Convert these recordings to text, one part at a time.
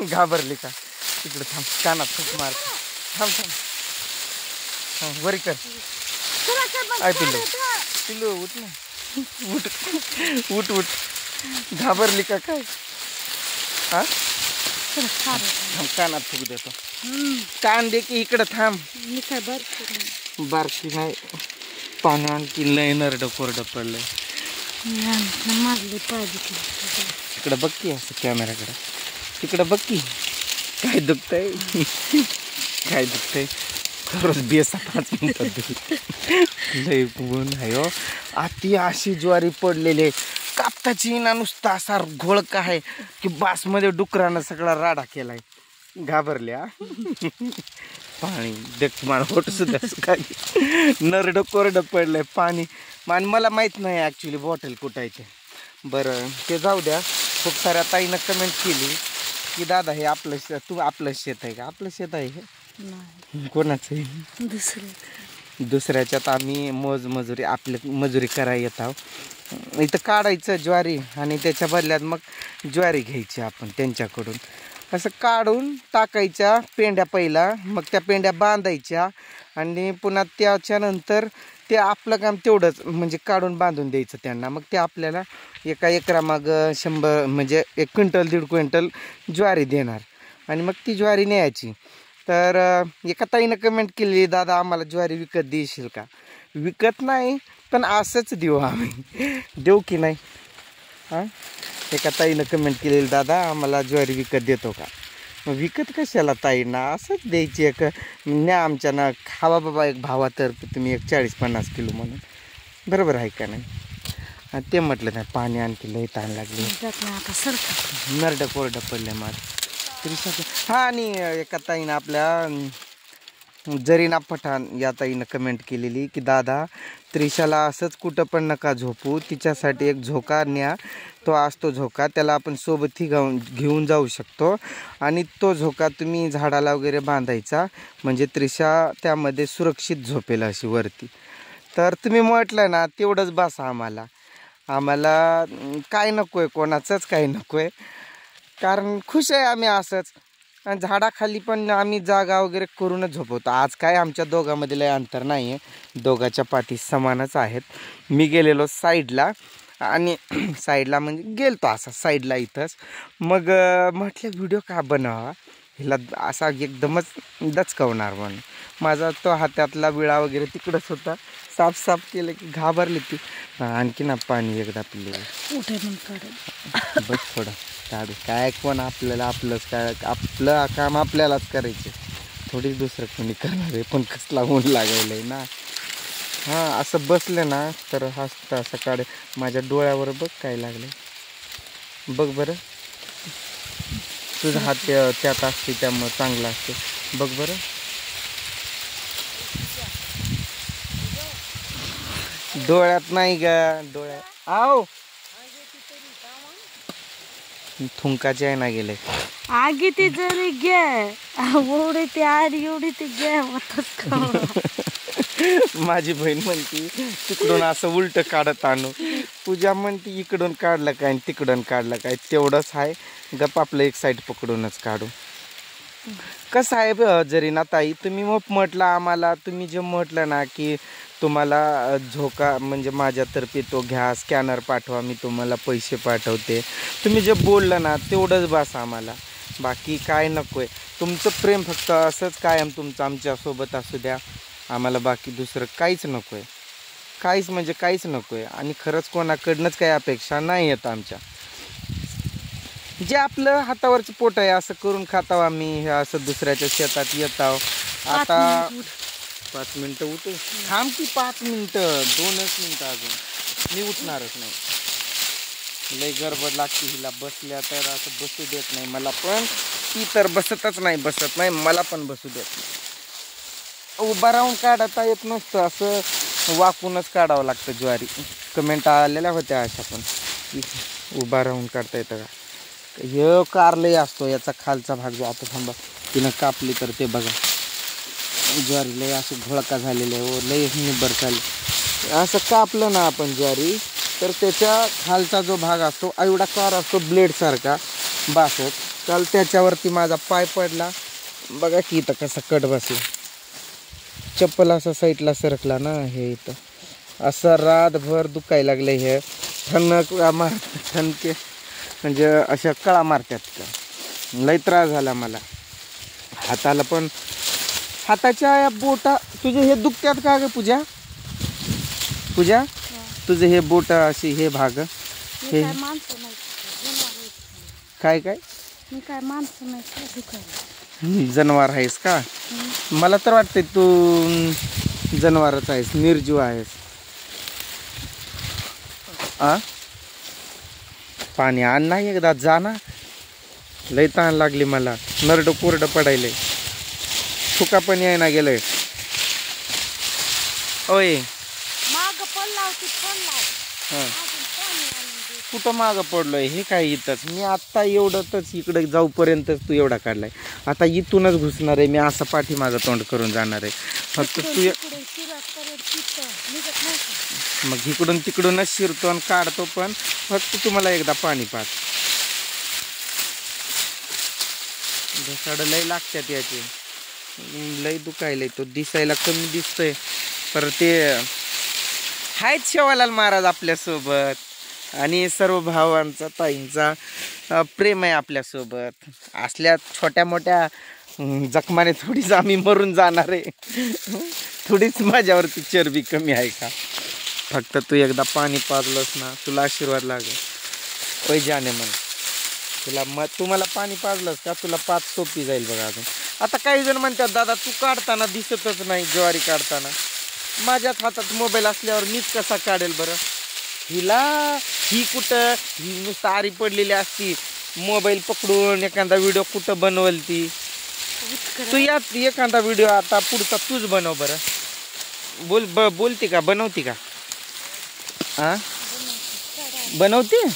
घाबरली का? तिकडे थांब, कानात खूप मार. थांब थांब, वरी कर. आय पिल्लू, पिल्लू उठ ना, उठ उठ उठ. घाबरली का काय? हा थांब, कानात फुक देतो. कान दे की इकडं थांब. बारकी नाही, पाणी आणखी लय नरड कोरडं पडलंय. तिकडं बघ की, असं कॅमेराकडे तिकडं बघ की. काय दुखतंय? काय दुखतंय? खरंच बेसा 5 मिनिटात लय गुण आहे हो. आती अशी ज्वारी पडलेली कापताची ना, नुसता असा घोळका आहे की बासमध्ये डुकरानं सगळा राडा केलाय. घाबरल्या पाणी देख मला होट सुद्धा काय नरड कोरडं पडलंय पाणी. आणि मला माहित नाही ॲक्च्युली बॉटल कुठं आहे ते. बरं ते जाऊ द्या. खूप साऱ्या ताईनं कमेंट केली की दादा हे आपलं तू आपलं शेत आहे का? आपलं शेत आहे हे कोणाचं आहे? दुसऱ्याच्यात आम्ही मोजमजुरी आपल्या मजुरी करायला येत आहोत. इथं काढायचं ज्वारी आणि त्याच्या बदल्यात मग ज्वारी घ्यायची आपण त्यांच्याकडून. असं काढून टाकायच्या पेंड्या पहिला, मग त्या पेंड्या बांधायच्या आणि पुन्हा त्याच्यानंतर ते आपलं काम तेवढंच म्हणजे काढून बांधून द्यायचं त्यांना. मग ते आपल्याला एका एकरामागं 100 म्हणजे 1 क्विंटल 1.5 क्विंटल ज्वारी देणार आणि मग ती ज्वारी न्यायची. तर एका ताईनं कमेंट केली, दादा आम्हाला ज्वारी विकत देशील का? विकत नाही, पण असंच देऊ आम्ही. देऊ की नाही? हां, एका ताईनं कमेंट केलेली, दादा आम्हाला ज्वारी विकत देतो का? मग विकत कशाला ताईंना, असंच द्यायची. एक न्या आमच्या ना, खावा बाबा एक भावातर्फे तुम्ही 40-50 किलो म्हणून. बरोबर आहे का नाही? ते म्हटलं नाही, पाणी आणखी लई ताण लागली. नरडं कोरडं पडलं माझं. हां, आणि एका ताईनं आपल्या जरीना पठाण या ताईनं कमेंट केलेली की दादा त्रिशाला असंच कुठं पण नका झोपू, तिच्यासाठी एक झोका न्या. तो असतो झोका, त्याला आपण सोबतही घेऊन जाऊ शकतो आणि तो झोका तुम्ही झाडाला वगैरे बांधायचा म्हणजे त्रिशा त्यामध्ये सुरक्षित झोपेल अशी वरती. तर तुम्ही म्हटलं ना तेवढंच बसा. आम्हाला काय नको आहे, कोणाचंच काही नको आहे, कारण खुश आहे आम्ही असंच. आणि झाडाखाली पण आम्ही जागा वगैरे करूनच झोपवतो. आज काय आमच्या दोघांमध्ये लय अंतर नाही आहे, दोघाच्या पाठी समानच आहेत. मी गेलेलो साईडला आणि साईडला म्हणजे गेलतो असा साईडला इथंच. मग म्हटलं व्हिडिओ का बनावा, हिला असा एकदमच दचकवणार म्हणून. माझा तो हातातला विळा वगैरे तिकडंच होता, साफ केलं की घाबरली ती. आणखी ना पाणी एकदा पिले बस थोडं काढू. काय कोण आपल्याला आपलंच काय, आपलं काम आपल्यालाच करायचं, थोडीच दुसरं कोणी करणार आहे. पण कसला ऊन लागायला आहे ना. हां, असं बसलं ना तर हसतं असं काढ. माझ्या डोळ्यावर बघ काय लागलं, बघ बरं. तुझा हात त्यात असते त्यामुळं चांगलं असते, बघ बरं. डोळ्यात नाही ग, डोळ्यात आव थुंकाचे आहे ना गेले. आगी ती जरी घे एवढी ती आली एवढी ती घे. माझी बहीण म्हणती तिकडून असं उलट काढत आणू, पूजा म्हणती इकडून काढलं काय तिकडून काढलं काय, तेवढंच आहे. गप आपलं एक साईड पकडूनच काढू. कसं आहे जरी ना ताई, तुम्ही मग म्हटलं आम्हाला, तुम्ही जे म्हटलं ना की तुम्हाला झोका म्हणजे माझ्यातर्फे तो घ्या, स्कॅनर पाठवा, मी तुम्हाला पैसे पाठवते, तुम्ही जे बोललं ना तेवढंच बस आम्हाला, बाकी काय नको आहे. तुमचं प्रेम फक्त असंच कायम तुमचं आमच्यासोबत असू द्या, आम्हाला बाकी दुसरं काहीच नको आहे, काहीच म्हणजे काहीच नको आहे. आणि खरंच कोणाकडनंच काही अपेक्षा नाही येत आमच्या. जे आपलं हातावरचं पोट आहे असं करून खाताव आम्ही, असं दुसऱ्याच्या शेतात येताव. आता 5 मिनटं उठू थांब की, 5 मिनटं 2च मिनटं अजून, मी उठणारच नाही. लय गडबड लागते हिला, बसल्या तर असं बसू देत नाही मला, पण ती तर बसत नाही, मला पण बसू देत नाही. उभा राहून काढता येत नसतं, असं वाकूनच काढावं लागतं ज्वारी. कमेंट आलेल्या होत्या अशा पण, उभा राहून काढता येतं का. हे कारले असतो याचा खालचा भाग जो, आता थांबा तिनं कापली तर ते बघा ज्वारी लय अशी घोळका झालेली आहे, लय निबर चालली. असं कापलं ना आपण ज्वारी तर त्याच्या खालचा जो भाग असतो एवढा कार असतो ब्लेड सारखा बासत. काल त्याच्यावरती माझा पाय पडला बघा की इथं कसा कट बसला. चप्पल असा साईडला सरकला ना हे इथं असं रातभर दुखायला लागलं. हे ठणक ठणके म्हणजे अशा कळा मारतात का. लई त्रास झाला मला हाताला पण. हाताच्या या बोटा तुझे हे दुखतात का ग पूजा? पूजा तुझे हे बोट अशी हे भाग हे काय काय जनावर आहेस का? मला तर वाटतंय तू जनावरच आहेस, निर्जीव आहेस. आ पाणी आण नाही एकदा जा ना. लय ताण लागली मला. नरड कोरडं पडायलंय. फुका पण यायना गेलंय. ओय कुठं मागं पडलोय हे काय इथंच. मी आत्ता एवढंच इकडे जाऊपर्यंत तू एवढा काढलाय. आता इथूनच घुसणार आहे मी. असं पाठीमागं तोंड करून जाणार आहे. फक्त तू मग इकडून तिकडूनच शिरतो आणि काढतो. पण फक्त तुम्हाला एकदा पाणी पाच. घसाड लय लागतात याचे. लय दुखायला तो दिसायला कमी दिसतोय पर ते हायच शेवालाल महाराज आपल्यासोबत. आणि सर्व भावांचा ताईंचा प्रेम आहे आपल्यासोबत. असल्या छोट्या मोठ्या जखमाने थोडीच आम्ही मरून जाणार आहे. थोडीच माझ्यावरती चरबी कमी आहे का? फक्त तू एकदा पाणी पाजलंस ना तुला आशीर्वाद लागेल. ओय जाने मन तू मला पाणी पाजलंस का तुला 5 सोपी जाईल बघा. अजून आता काही जण म्हणतात दादा तू काढताना दिसतच नाही ज्वारी काढताना. माझ्याच हातात मोबाईल असल्यावर मीच कसा काढेल बरं? ही कुठं ही नुसतं आरी पडलेली असती. मोबाईल पकडून एखादा व्हिडिओ कुठं बनवल ती. तू यात एखादा व्हिडिओ आता पुढचा तूच बनव बरं. बोलती का बनवती का? हा बनवते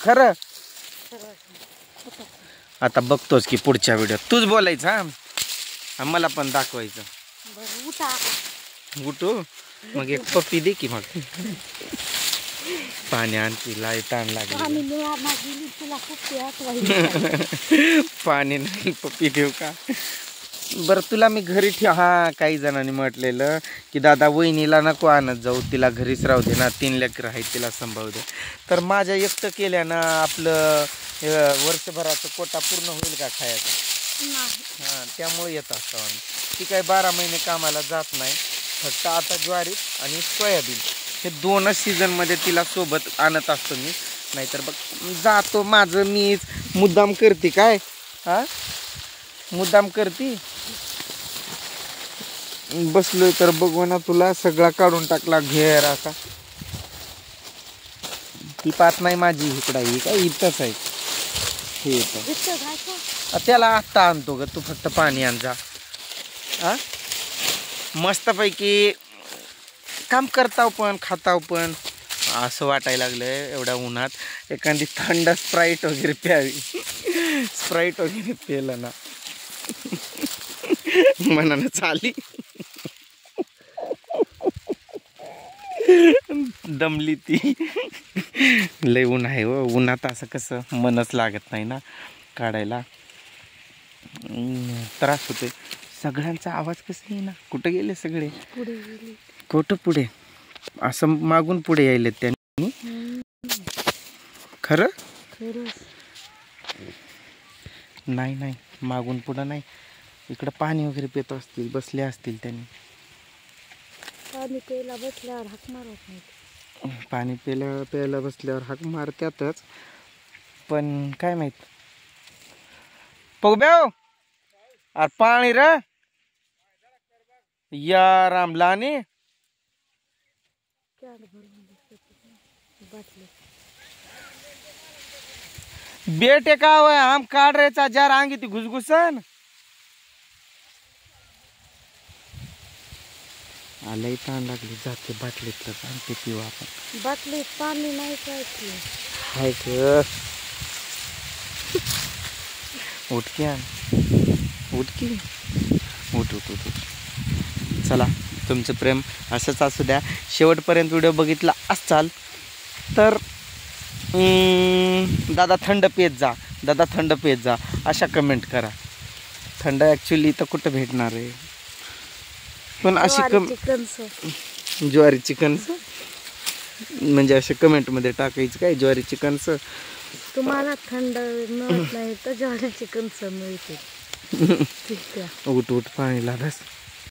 खरं. आता बघतोच की पुढच्या व्हिडिओ तूच बोलायचं. हा मला पण दाखवायचं. उठू मग एक पप्पी दे की. मग पाणी आणखी लाई ताण लागली. पाणी नाही पप्पी देऊ का? बरं तुला मी घरी ठेव. हा काही जणांनी म्हटलेलं की दादा वहिनीला नको आणत जाऊ तिला घरीच राहू दे ना. 3 लेकरं आहेत तिला सांभाळू दे. तर माझ्या एकटं केल्यानं आपलं वर्षभराचं कोटा पूर्ण होईल का खायचा? हां त्यामुळे येत असतो आम्ही. ती काय 12 महिने कामाला जात नाही. फक्त आता ज्वारी आणि सोयाबीन हे 2च सीझनमध्ये तिला सोबत आणत असतो मी. नाहीतर बघ जातो माझं मीच. मुद्दाम करते काय? हा मुद्दाम करते. बसलोय तर बघू ना तुला सगळा काढून टाकला घेर असा. ती पात नाही माझी इकडं ही काय इथंच आहे. हे येतं त्याला आत्ता आणतो ग. तू फक्त पाणी आण जा. हा मस्तपैकी काम करताव पण खाताव पण असं वाटायला लागलंय एवढ्या उन्हात. एखादी थंड स्प्राईट वगैरे प्यावी. स्प्राईट वगैरे प्यायला ना मनानं चाली. दमली ती. लय ऊन आहे व. उन्हात असं कसं मनच लागत नाही ना काढायला. त्रास होतोय. सगळ्यांचा आवाज कसं आहे ना. कुठं गेले सगळे? कुठं पुढे असं मागून पुढे यायले त्यांनी. खरं नाही नाही मागून पुढं नाही. इकडं पाणी वगैरे पित असतील बसले असतील त्यांनी. पाणी प्यायला बसल्यावर हाक मारत नाही. पाणी प्यायला बसल्यावर हाक मारतातच. पण काय माहित पगब्याव अरे पाणी र या रामलाने बेटे का हम काढ रहे चा जार आंगी ती घुसघुसन आलंय ताण लागली. जाते बाटलीत आणते पिऊ आपण. बाटलीत पाणी नाही काय हाय ग. उठकी आण उठकी उठ उठ उठ उठ. चला तुमचं प्रेम असंच असू द्या. शेवटपर्यंत व्हिडिओ बघितला असाल तर दादा थंड पेत जा, दादा थंड पेत जा अशा कमेंट करा. थंड ॲक्च्युली तर कुठं भेटणार आहे, पण अशी ज्वारी चिकनचं म्हणजे अशा कमेंटमध्ये टाकायचं काय ज्वारी चिकनचं. तुम्हाला थंड मिळत नाही तर ज्वारी चिकनचं मिळते. उठ उठ पाणी लागस.